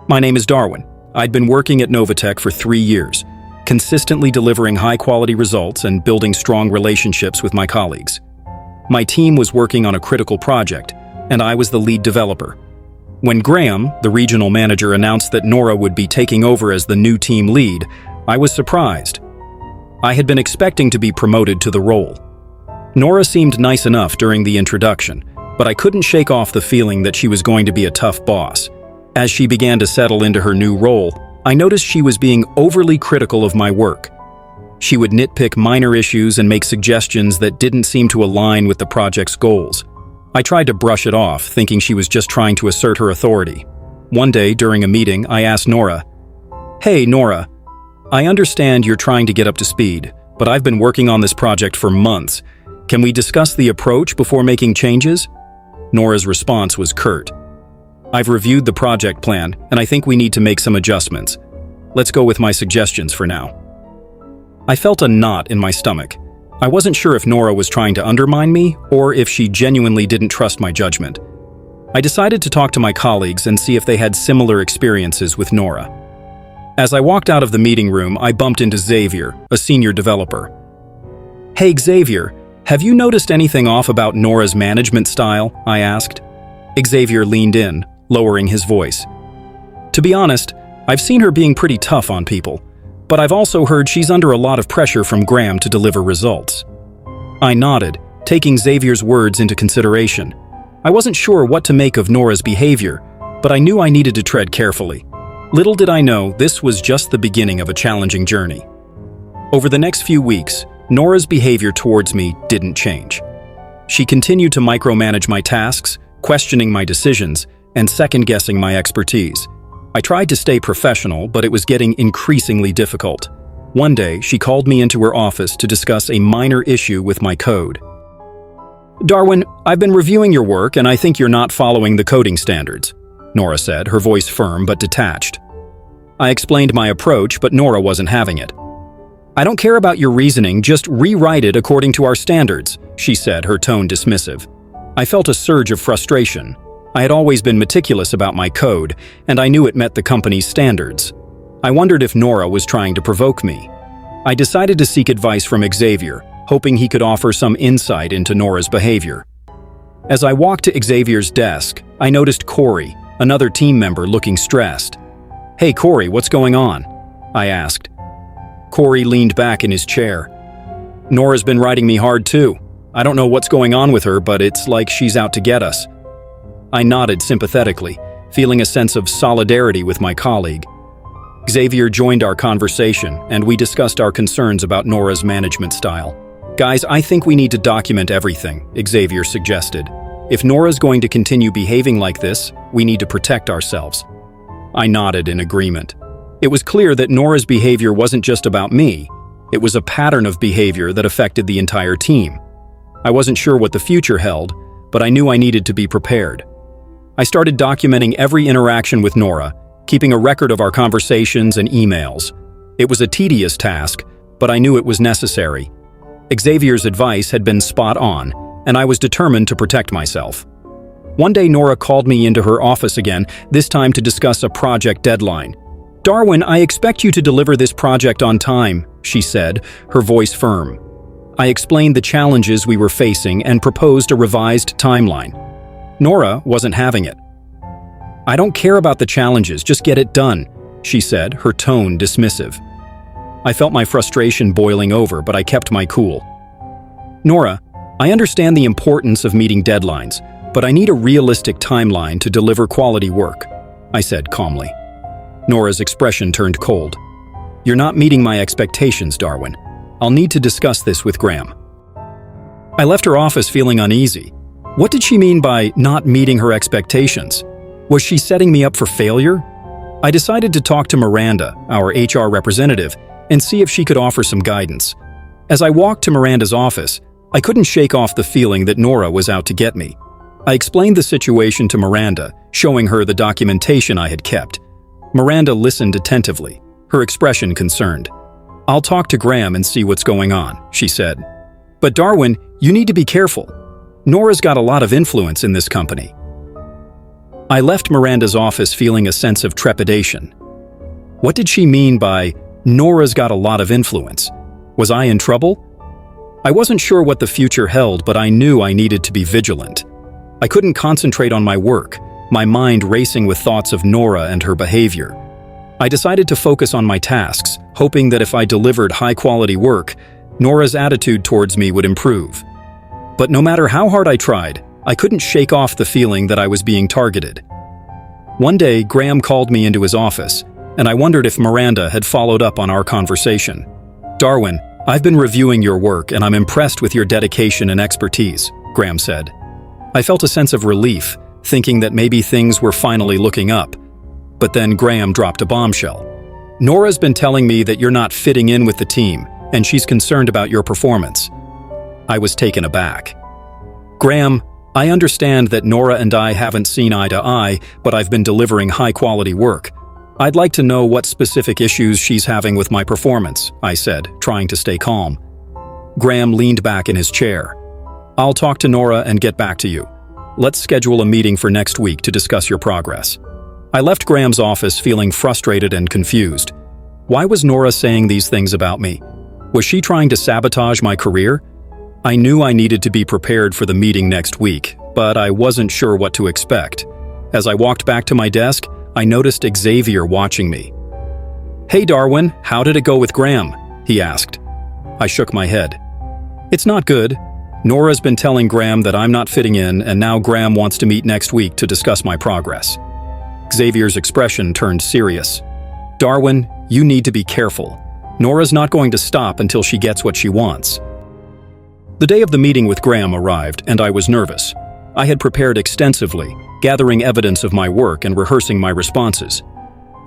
My name is Darwin. I'd been working at Novatech for 3 years, consistently delivering high-quality results and building strong relationships with my colleagues. My team was working on a critical project, and I was the lead developer. When Graham, the regional manager, announced that Nora would be taking over as the new team lead, I was surprised. I had been expecting to be promoted to the role. Nora seemed nice enough during the introduction, but I couldn't shake off the feeling that she was going to be a tough boss. As she began to settle into her new role, I noticed she was being overly critical of my work. She would nitpick minor issues and make suggestions that didn't seem to align with the project's goals. I tried to brush it off, thinking she was just trying to assert her authority. One day, during a meeting, I asked Nora, "Hey, Nora, I understand you're trying to get up to speed, but I've been working on this project for months. Can we discuss the approach before making changes?" Nora's response was curt. "I've reviewed the project plan, and I think we need to make some adjustments. Let's go with my suggestions for now." I felt a knot in my stomach. I wasn't sure if Nora was trying to undermine me or if she genuinely didn't trust my judgment. I decided to talk to my colleagues and see if they had similar experiences with Nora. As I walked out of the meeting room, I bumped into Xavier, a senior developer. "Hey Xavier, have you noticed anything off about Nora's management style?" I asked. Xavier leaned in, lowering his voice. "To be honest, I've seen her being pretty tough on people, but I've also heard she's under a lot of pressure from Graham to deliver results." I nodded, taking Xavier's words into consideration. I wasn't sure what to make of Nora's behavior, but I knew I needed to tread carefully. Little did I know this was just the beginning of a challenging journey. Over the next few weeks, Nora's behavior towards me didn't change. She continued to micromanage my tasks, questioning my decisions, and second-guessing my expertise. I tried to stay professional, but it was getting increasingly difficult. One day, she called me into her office to discuss a minor issue with my code. "Darwin, I've been reviewing your work and I think you're not following the coding standards," Nora said, her voice firm but detached. I explained my approach, but Nora wasn't having it. "I don't care about your reasoning, just rewrite it according to our standards," she said, her tone dismissive. I felt a surge of frustration. I had always been meticulous about my code, and I knew it met the company's standards. I wondered if Nora was trying to provoke me. I decided to seek advice from Xavier, hoping he could offer some insight into Nora's behavior. As I walked to Xavier's desk, I noticed Corey, another team member, looking stressed. "Hey Corey, what's going on?" I asked. Corey leaned back in his chair. "Nora's been riding me hard too. I don't know what's going on with her, but it's like she's out to get us." I nodded sympathetically, feeling a sense of solidarity with my colleague. Xavier joined our conversation, and we discussed our concerns about Nora's management style. "Guys, I think we need to document everything," Xavier suggested. "If Nora's going to continue behaving like this, we need to protect ourselves." I nodded in agreement. It was clear that Nora's behavior wasn't just about me. It was a pattern of behavior that affected the entire team. I wasn't sure what the future held, but I knew I needed to be prepared. I started documenting every interaction with Nora, keeping a record of our conversations and emails. It was a tedious task, but I knew it was necessary. Xavier's advice had been spot on, and I was determined to protect myself. One day Nora called me into her office again, this time to discuss a project deadline. "Darwin, I expect you to deliver this project on time," she said, her voice firm. I explained the challenges we were facing and proposed a revised timeline. Nora wasn't having it. "I don't care about the challenges, just get it done," she said, her tone dismissive. I felt my frustration boiling over, but I kept my cool. "Nora, I understand the importance of meeting deadlines, but I need a realistic timeline to deliver quality work," I said calmly. Nora's expression turned cold. "You're not meeting my expectations, Darwin. I'll need to discuss this with Graham." I left her office feeling uneasy. What did she mean by not meeting her expectations? Was she setting me up for failure? I decided to talk to Miranda, our HR representative, and see if she could offer some guidance. As I walked to Miranda's office, I couldn't shake off the feeling that Nora was out to get me. I explained the situation to Miranda, showing her the documentation I had kept. Miranda listened attentively, her expression concerned. "I'll talk to Graham and see what's going on," she said. "But Darwin, you need to be careful. Nora's got a lot of influence in this company." I left Miranda's office feeling a sense of trepidation. What did she mean by, "Nora's got a lot of influence"? Was I in trouble? I wasn't sure what the future held, but I knew I needed to be vigilant. I couldn't concentrate on my work, my mind racing with thoughts of Nora and her behavior. I decided to focus on my tasks, hoping that if I delivered high-quality work, Nora's attitude towards me would improve. But no matter how hard I tried, I couldn't shake off the feeling that I was being targeted. One day, Graham called me into his office, and I wondered if Miranda had followed up on our conversation. "Darwin, I've been reviewing your work and I'm impressed with your dedication and expertise," Graham said. I felt a sense of relief, thinking that maybe things were finally looking up. But then Graham dropped a bombshell. "Nora's been telling me that you're not fitting in with the team, and she's concerned about your performance." I was taken aback. "Graham, I understand that Nora and I haven't seen eye to eye, but I've been delivering high-quality work. I'd like to know what specific issues she's having with my performance," I said, trying to stay calm. Graham leaned back in his chair. "I'll talk to Nora and get back to you. Let's schedule a meeting for next week to discuss your progress." I left Graham's office feeling frustrated and confused. Why was Nora saying these things about me? Was she trying to sabotage my career? I knew I needed to be prepared for the meeting next week, but I wasn't sure what to expect. As I walked back to my desk, I noticed Xavier watching me. "Hey Darwin, how did it go with Graham?" he asked. I shook my head. "It's not good. Nora's been telling Graham that I'm not fitting in, and now Graham wants to meet next week to discuss my progress." Xavier's expression turned serious. "Darwin, you need to be careful. Nora's not going to stop until she gets what she wants." The day of the meeting with Graham arrived, and I was nervous. I had prepared extensively, gathering evidence of my work and rehearsing my responses.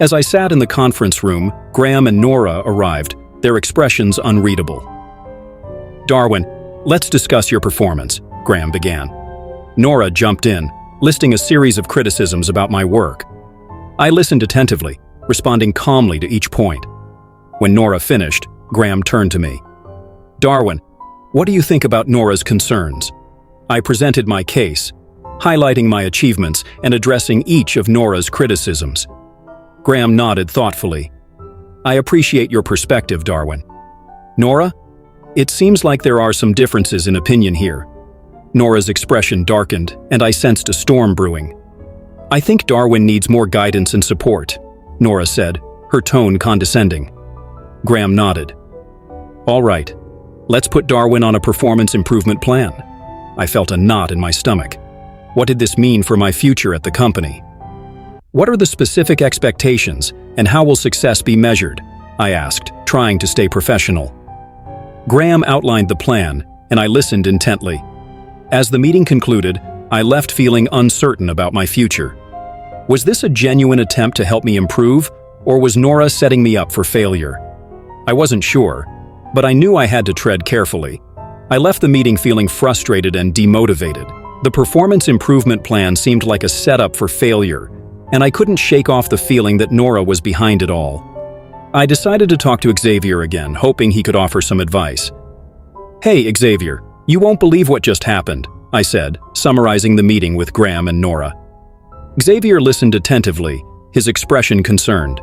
As I sat in the conference room, Graham and Nora arrived, their expressions unreadable. "Darwin, let's discuss your performance," Graham began. Nora jumped in, listing a series of criticisms about my work. I listened attentively, responding calmly to each point. When Nora finished, Graham turned to me. "Darwin, what do you think about Nora's concerns?" I presented my case, highlighting my achievements and addressing each of Nora's criticisms. Graham nodded thoughtfully. "I appreciate your perspective, Darwin. Nora, it seems like there are some differences in opinion here." Nora's expression darkened, and I sensed a storm brewing. "I think Darwin needs more guidance and support," Nora said, her tone condescending. Graham nodded. "All right, let's put Darwin on a performance improvement plan." I felt a knot in my stomach. What did this mean for my future at the company? "What are the specific expectations, and how will success be measured?" I asked, trying to stay professional. Graham outlined the plan, and I listened intently. As the meeting concluded, I left feeling uncertain about my future. Was this a genuine attempt to help me improve, or was Nora setting me up for failure? I wasn't sure, but I knew I had to tread carefully. I left the meeting feeling frustrated and demotivated. The performance improvement plan seemed like a setup for failure, and I couldn't shake off the feeling that Nora was behind it all. I decided to talk to Xavier again, hoping he could offer some advice. "Hey, Xavier, you won't believe what just happened," I said, summarizing the meeting with Graham and Nora. Xavier listened attentively, his expression concerned.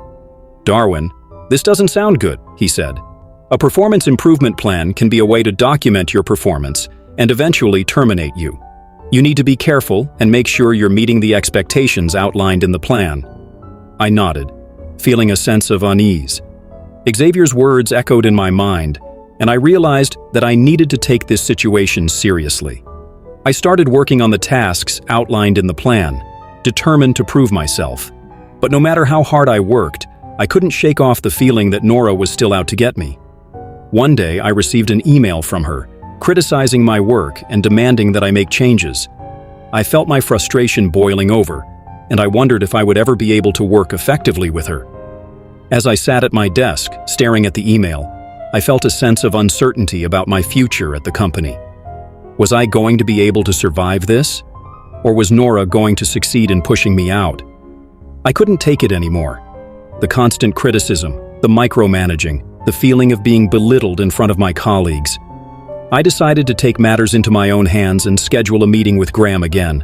"Darwin, this doesn't sound good," he said. "A performance improvement plan can be a way to document your performance and eventually terminate you. You need to be careful and make sure you're meeting the expectations outlined in the plan." I nodded, feeling a sense of unease. Xavier's words echoed in my mind, and I realized that I needed to take this situation seriously. I started working on the tasks outlined in the plan, determined to prove myself. But no matter how hard I worked, I couldn't shake off the feeling that Nora was still out to get me. One day, I received an email from her, criticizing my work and demanding that I make changes. I felt my frustration boiling over, and I wondered if I would ever be able to work effectively with her. As I sat at my desk, staring at the email, I felt a sense of uncertainty about my future at the company. Was I going to be able to survive this? Or was Nora going to succeed in pushing me out? I couldn't take it anymore. The constant criticism, the micromanaging, the feeling of being belittled in front of my colleagues. I decided to take matters into my own hands and schedule a meeting with Graham again.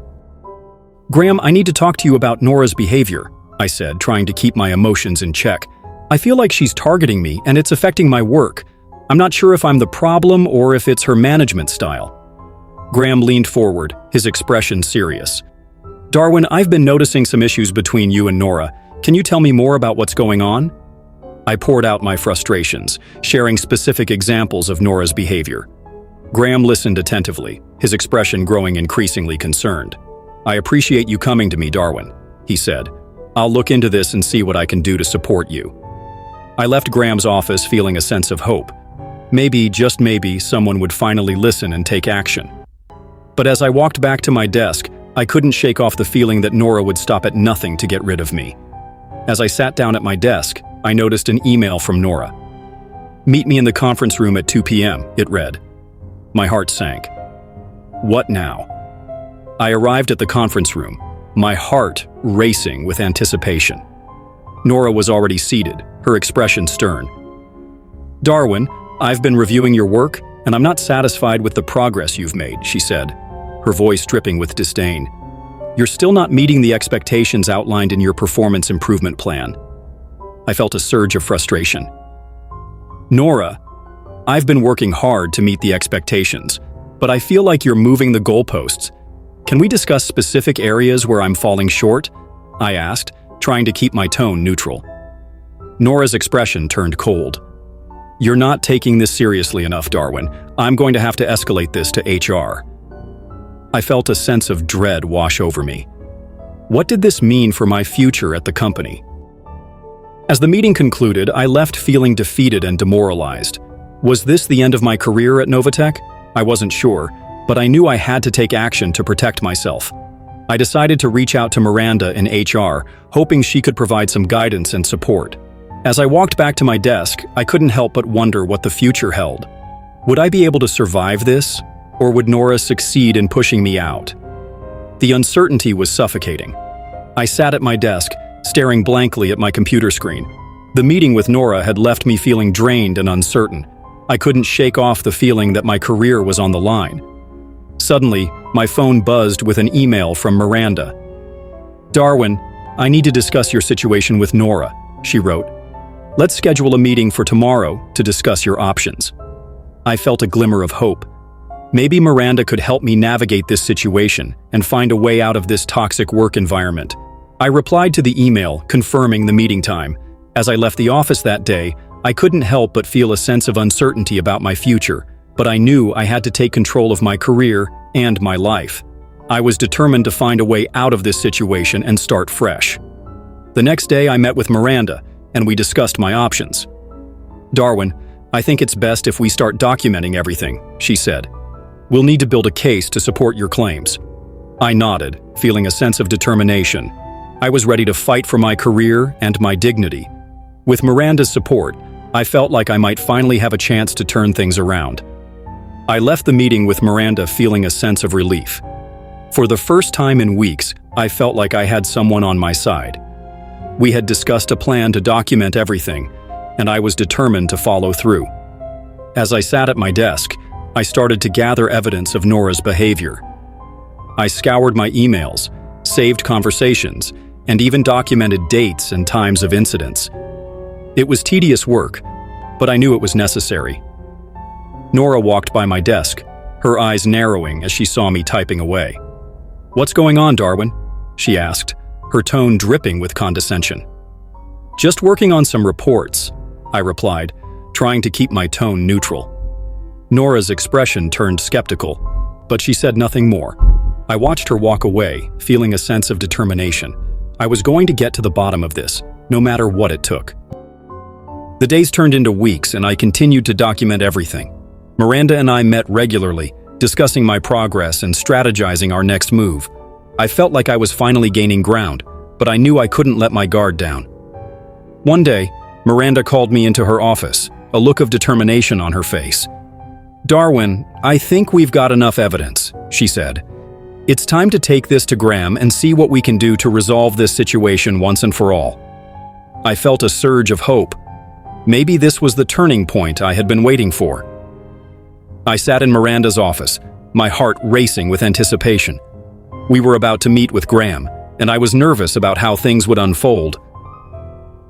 "Graham, I need to talk to you about Nora's behavior," I said, trying to keep my emotions in check. "I feel like she's targeting me and it's affecting my work. I'm not sure if I'm the problem or if it's her management style." Graham leaned forward, his expression serious. "Darwin, I've been noticing some issues between you and Nora. Can you tell me more about what's going on?" I poured out my frustrations, sharing specific examples of Nora's behavior. Graham listened attentively, his expression growing increasingly concerned. "I appreciate you coming to me, Darwin," he said. "I'll look into this and see what I can do to support you." I left Graham's office feeling a sense of hope. Maybe, just maybe, someone would finally listen and take action. But as I walked back to my desk, I couldn't shake off the feeling that Nora would stop at nothing to get rid of me. As I sat down at my desk, I noticed an email from Nora. "Meet me in the conference room at 2 p.m., it read. My heart sank. What now? I arrived at the conference room, my heart racing with anticipation. Nora was already seated, her expression stern. "Darwin, I've been reviewing your work, and I'm not satisfied with the progress you've made," she said, her voice dripping with disdain. "You're still not meeting the expectations outlined in your performance improvement plan." I felt a surge of frustration. "Nora, I've been working hard to meet the expectations, but I feel like you're moving the goalposts. Can we discuss specific areas where I'm falling short?" I asked, trying to keep my tone neutral. Nora's expression turned cold. "You're not taking this seriously enough, Darwin. I'm going to have to escalate this to HR." I felt a sense of dread wash over me. What did this mean for my future at the company? As the meeting concluded, I left feeling defeated and demoralized. Was this the end of my career at Novatech? I wasn't sure, but I knew I had to take action to protect myself. I decided to reach out to Miranda in HR, hoping she could provide some guidance and support. As I walked back to my desk, I couldn't help but wonder what the future held. Would I be able to survive this, or would Nora succeed in pushing me out? The uncertainty was suffocating. I sat at my desk, staring blankly at my computer screen. The meeting with Nora had left me feeling drained and uncertain. I couldn't shake off the feeling that my career was on the line. Suddenly, my phone buzzed with an email from Miranda. "Darwin, I need to discuss your situation with Nora," she wrote. "Let's schedule a meeting for tomorrow to discuss your options." I felt a glimmer of hope. Maybe Miranda could help me navigate this situation and find a way out of this toxic work environment. I replied to the email, confirming the meeting time. As I left the office that day, I couldn't help but feel a sense of uncertainty about my future, but I knew I had to take control of my career and my life. I was determined to find a way out of this situation and start fresh. The next day, I met with Miranda, and we discussed my options. "Darwin, I think it's best if we start documenting everything," she said. "We'll need to build a case to support your claims." I nodded, feeling a sense of determination. I was ready to fight for my career and my dignity. With Miranda's support, I felt like I might finally have a chance to turn things around. I left the meeting with Miranda feeling a sense of relief. For the first time in weeks, I felt like I had someone on my side. We had discussed a plan to document everything, and I was determined to follow through. As I sat at my desk, I started to gather evidence of Nora's behavior. I scoured my emails, saved conversations, and even documented dates and times of incidents. It was tedious work, but I knew it was necessary. Nora walked by my desk, her eyes narrowing as she saw me typing away. "What's going on, Darwin?" she asked, her tone dripping with condescension. "Just working on some reports," I replied, trying to keep my tone neutral. Nora's expression turned skeptical, but she said nothing more. I watched her walk away, feeling a sense of determination. I was going to get to the bottom of this, no matter what it took. The days turned into weeks, and I continued to document everything. Miranda and I met regularly, discussing my progress and strategizing our next move. I felt like I was finally gaining ground, but I knew I couldn't let my guard down. One day, Miranda called me into her office, a look of determination on her face. "Darwin, I think we've got enough evidence," she said. "It's time to take this to Graham and see what we can do to resolve this situation once and for all." I felt a surge of hope. Maybe this was the turning point I had been waiting for. I sat in Miranda's office, my heart racing with anticipation. We were about to meet with Graham, and I was nervous about how things would unfold.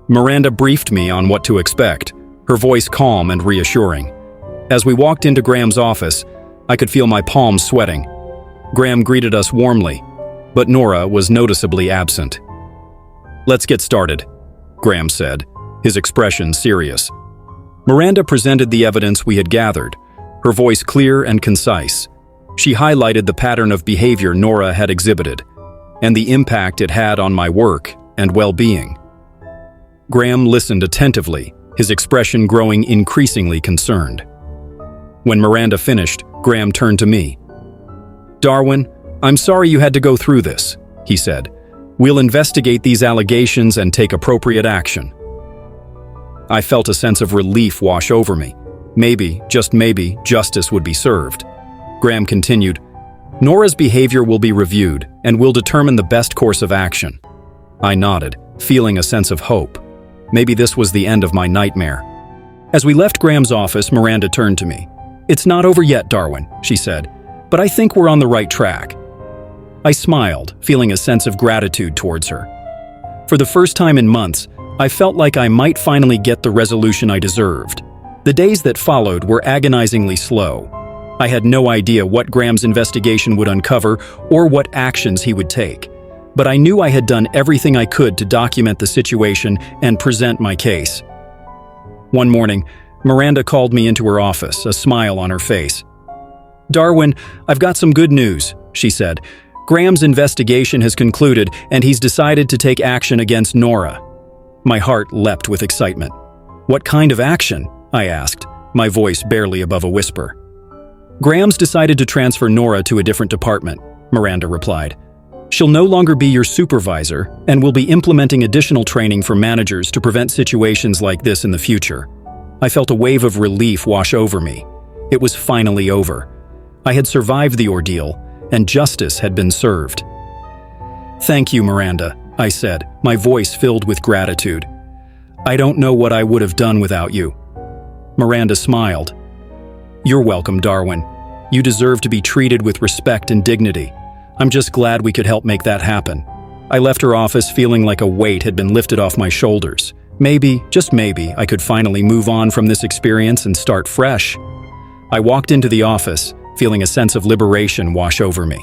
Miranda briefed me on what to expect, her voice calm and reassuring. As we walked into Graham's office, I could feel my palms sweating. Graham greeted us warmly, but Nora was noticeably absent. "Let's get started," Graham said, his expression serious. Miranda presented the evidence we had gathered, her voice clear and concise. She highlighted the pattern of behavior Nora had exhibited, and the impact it had on my work and well-being. Graham listened attentively, his expression growing increasingly concerned. When Miranda finished, Graham turned to me. "Darwin, I'm sorry you had to go through this," he said. "We'll investigate these allegations and take appropriate action." I felt a sense of relief wash over me. Maybe, just maybe, justice would be served. Graham continued, "Nora's behavior will be reviewed, and we'll determine the best course of action." I nodded, feeling a sense of hope. Maybe this was the end of my nightmare. As we left Graham's office, Miranda turned to me. "It's not over yet, Darwin," she said, "but I think we're on the right track." I smiled, feeling a sense of gratitude towards her. For the first time in months, I felt like I might finally get the resolution I deserved. The days that followed were agonizingly slow. I had no idea what Graham's investigation would uncover or what actions he would take. But I knew I had done everything I could to document the situation and present my case. One morning, Miranda called me into her office, a smile on her face. "Darwin, I've got some good news," she said. "Graham's investigation has concluded, and he's decided to take action against Nora." My heart leapt with excitement. "What kind of action?" I asked, my voice barely above a whisper. "Graham's decided to transfer Nora to a different department," Miranda replied. "She'll no longer be your supervisor, and will be implementing additional training for managers to prevent situations like this in the future." I felt a wave of relief wash over me. It was finally over. I had survived the ordeal, and justice had been served. "Thank you, Miranda," I said, my voice filled with gratitude. "I don't know what I would have done without you." Miranda smiled. "You're welcome, Darwin. You deserve to be treated with respect and dignity. I'm just glad we could help make that happen." I left her office feeling like a weight had been lifted off my shoulders. Maybe, just maybe, I could finally move on from this experience and start fresh. I walked into the office, feeling a sense of liberation wash over me.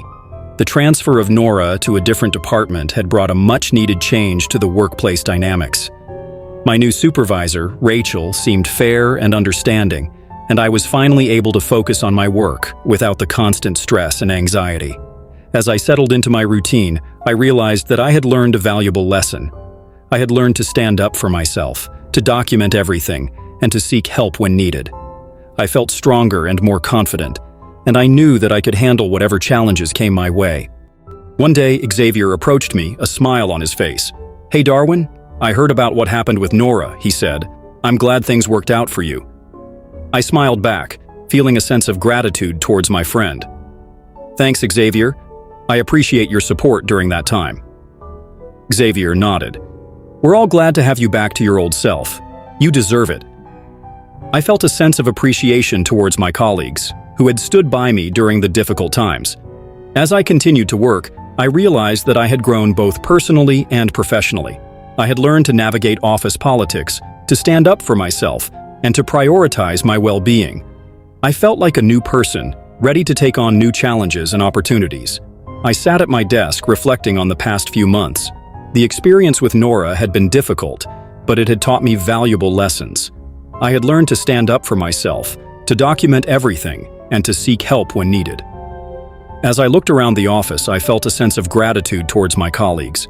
The transfer of Nora to a different department had brought a much-needed change to the workplace dynamics. My new supervisor, Rachel, seemed fair and understanding, and I was finally able to focus on my work without the constant stress and anxiety. As I settled into my routine, I realized that I had learned a valuable lesson. I had learned to stand up for myself, to document everything, and to seek help when needed. I felt stronger and more confident, and I knew that I could handle whatever challenges came my way. One day, Xavier approached me, a smile on his face. "Hey, Darwin, I heard about what happened with Nora," he said. "I'm glad things worked out for you." I smiled back, feeling a sense of gratitude towards my friend. "Thanks, Xavier. I appreciate your support during that time." Xavier nodded. "We're all glad to have you back to your old self. You deserve it." I felt a sense of appreciation towards my colleagues, who had stood by me during the difficult times. As I continued to work, I realized that I had grown both personally and professionally. I had learned to navigate office politics, to stand up for myself, and to prioritize my well-being. I felt like a new person, ready to take on new challenges and opportunities. I sat at my desk reflecting on the past few months. The experience with Nora had been difficult, but it had taught me valuable lessons. I had learned to stand up for myself, to document everything, and to seek help when needed. As I looked around the office, I felt a sense of gratitude towards my colleagues.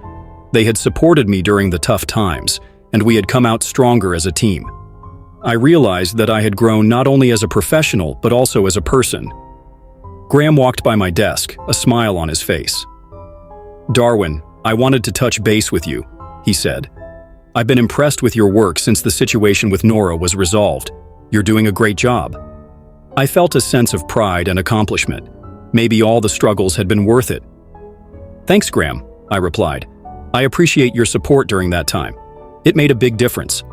They had supported me during the tough times, and we had come out stronger as a team. I realized that I had grown not only as a professional, but also as a person. Graham walked by my desk, a smile on his face. "Darwin, I wanted to touch base with you," he said. "I've been impressed with your work since the situation with Nora was resolved. You're doing a great job." I felt a sense of pride and accomplishment. Maybe all the struggles had been worth it. "Thanks, Graham," I replied. "I appreciate your support during that time. It made a big difference."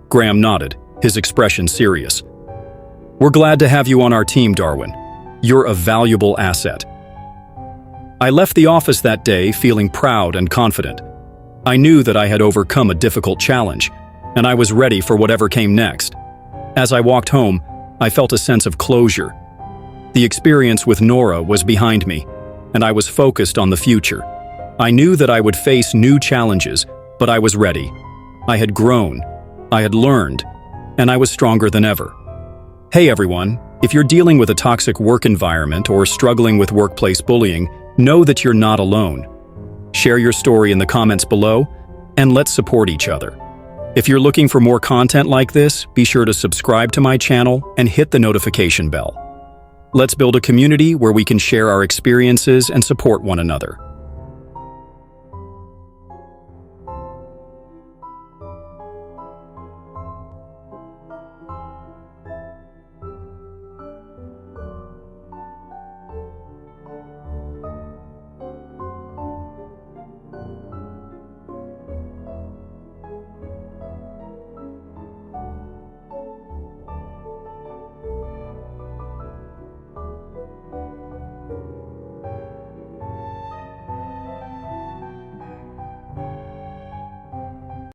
Graham nodded, his expression serious. "We're glad to have you on our team, Darwin. You're a valuable asset." I left the office that day feeling proud and confident. I knew that I had overcome a difficult challenge, and I was ready for whatever came next. As I walked home, I felt a sense of closure. The experience with Nora was behind me, and I was focused on the future. I knew that I would face new challenges, but I was ready. I had grown, I had learned, and I was stronger than ever. Hey everyone, if you're dealing with a toxic work environment or struggling with workplace bullying, know that you're not alone. Share your story in the comments below, and let's support each other. If you're looking for more content like this, be sure to subscribe to my channel and hit the notification bell. Let's build a community where we can share our experiences and support one another.